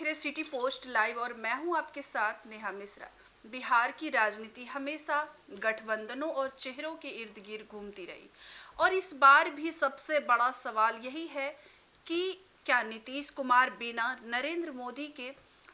रहे city post live और मैं हूं आपके साथ नेहा मिश्रा। बिहार की राजनीति हमेशा गठबंधनों और चेहरों के इर्द गिर्द घूमती रही और इस बार भी सबसे बड़ा सवाल यही है कि क्या नीतीश कुमार बिना नरेंद्र मोदी के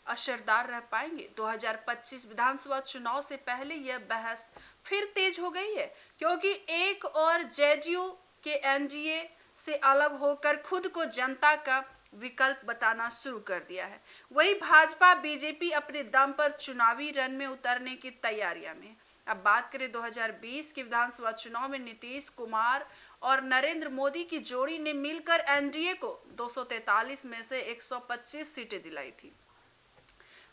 असरदार रह पाएंगे। 2025 विधानसभा चुनाव से पहले यह बहस फिर तेज हो गई है, क्योंकि एक और जेडीयू के एनडीए से अलग होकर खुद को जनता का विकल्प बताना शुरू कर दिया है। वही भाजपा बीजेपी अपने दम पर चुनावी रण में उतरने की तैयारियां में। अब बात करें 2020 के विधानसभा चुनाव में नीतीश कुमार और नरेंद्र मोदी की जोड़ी ने मिलकर एनडीए को 243 में से 125 सीटें दिलाई थी।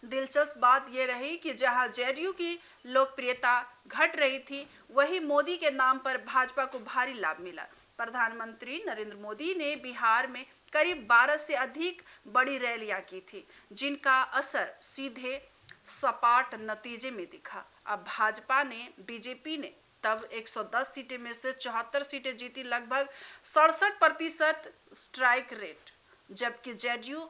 दिलचस्प बात यह रही कि जहां जेडीयू की लोकप्रियता घट रही थी, वहीं मोदी के नाम पर भाजपा को भारी लाभ मिला। प्रधानमंत्री नरेंद्र मोदी ने बिहार में करीब 12 से अधिक बड़ी रैलियां की थी, जिनका असर सीधे सपाट नतीजे में दिखा। अब भाजपा ने बीजेपी ने तब 110 सीटें में से 74 सीटें जीती, लगभग 67% स्ट्राइक रेट, जबकि जेडीयू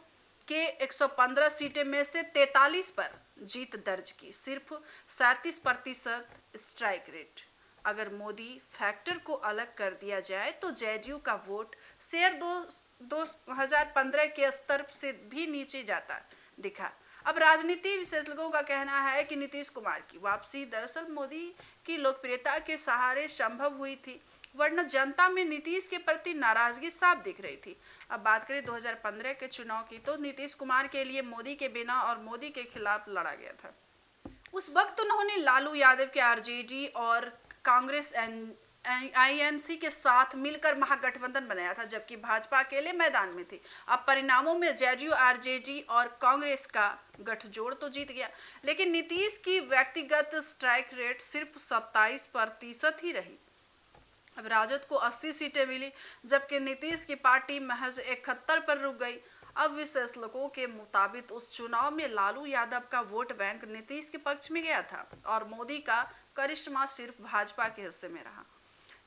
के 115 सीटें में से 43 पर जीत दर्ज की, सिर्फ 37% स्ट्राइक रेट। अगर मोदी फैक्टर को अलग कर दिया जाए तो जेडीयू का वोट शेयर 2015 के स्तर से भी नीचे जाता दिखा। अब राजनीति विशेषज्ञों का कहना है कि नीतीश कुमार की वापसी दरअसल मोदी की लोकप्रियता के सहारे संभव हुई थी, वरना जनता में नीतीश के प्रति नाराजगी साफ दिख रही थी। अब बात करें 2015 के चुनाव की, तो नीतीश कुमार के लिए मोदी के बिना और मोदी के खिलाफ लड़ा गया था। उस वक्त उन्होंने लालू यादव के आरजेडी और कांग्रेस आईएनसी के साथ मिलकर महागठबंधन बनाया था, जबकि भाजपा अकेले मैदान में थी। अब परिणामों में जेडीयू, आरजेडी और कांग्रेस का गठजोड़ तो जीत गया, लेकिन नीतीश की व्यक्तिगत स्ट्राइक रेट सिर्फ 27% ही रही। अब राजद को 80 सीटें मिली, जबकि नीतीश की पार्टी महज 71 पर रुक गई। अब विशेषज्ञों के मुताबिक उस चुनाव में लालू यादव का वोट बैंक नीतीश के पक्ष में गया था और मोदी का करिश्मा सिर्फ भाजपा के हिस्से में रहा।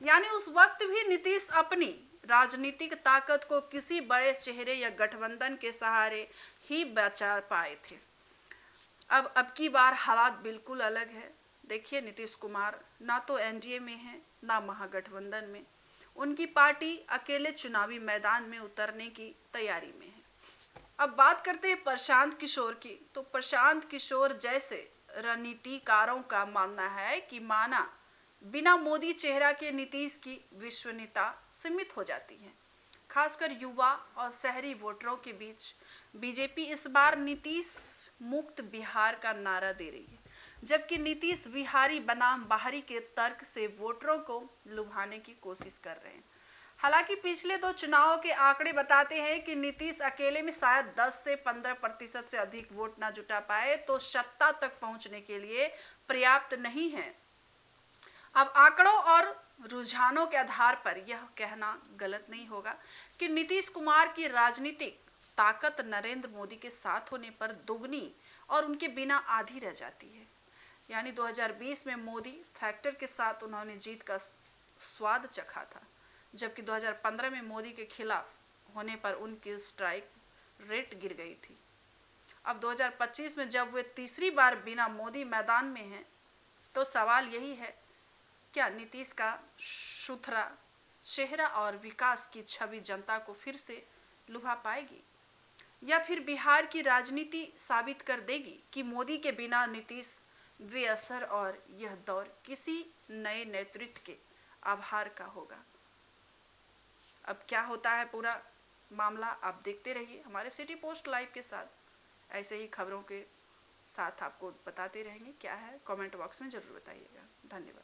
यानी उस वक्त भी नीतीश अपनी राजनीतिक ताकत को किसी बड़े चेहरे या गठबंधन के सहारे ही बचा पाए थे। अब की बार हालात बिल्कुल अलग है। देखिए, नीतीश कुमार ना तो एनडीए में है ना महागठबंधन में। उनकी पार्टी अकेले चुनावी मैदान में उतरने की तैयारी में है। अब बात करते हैं प्रशांत किशोर की, तो प्रशांत किशोर जैसे रणनीतिकारों का मानना है कि बिना मोदी चेहरा के नीतीश की विश्वसनीयता सीमित हो जाती है, खासकर युवा और शहरी वोटरों के बीच। बीजेपी इस बार नीतीश मुक्त बिहार का नारा दे रही है, जबकि नीतीश बिहारी बनाम बाहरी के तर्क से वोटरों को लुभाने की कोशिश कर रहे हैं। हालांकि पिछले 2 चुनावों के आंकड़े बताते हैं कि नीतीश अकेले में शायद 10 से 15% से अधिक वोट ना जुटा पाए तो सत्ता तक पहुंचने के लिए पर्याप्त नहीं है। अब आंकड़ों और रुझानों के आधार पर यह कहना गलत नहीं होगा कि नीतीश कुमार की राजनीतिक ताकत नरेंद्र मोदी के साथ होने पर दुगनी और उनके बिना आधी रह जाती है। यानी 2020 में मोदी फैक्टर के साथ उन्होंने जीत का स्वाद चखा था, जबकि 2015 में मोदी के खिलाफ होने पर उनकी स्ट्राइक रेट गिर गई थी। अब 2025 में जब वे तीसरी बार बिना मोदी मैदान में हैं, तो सवाल यही है, क्या नीतीश का सुथरा चेहरा और विकास की छवि जनता को फिर से लुभा पाएगी, या फिर बिहार की राजनीति साबित कर देगी कि मोदी के बिना नीतीश बेअसर और यह दौर किसी नए नेतृत्व के आभार का होगा। अब क्या होता है पूरा मामला, आप देखते रहिए हमारे सिटी पोस्ट लाइव के साथ। ऐसे ही खबरों के साथ आपको बताते रहेंगे। क्या है, कमेंट बॉक्स में जरूर बताइएगा। धन्यवाद।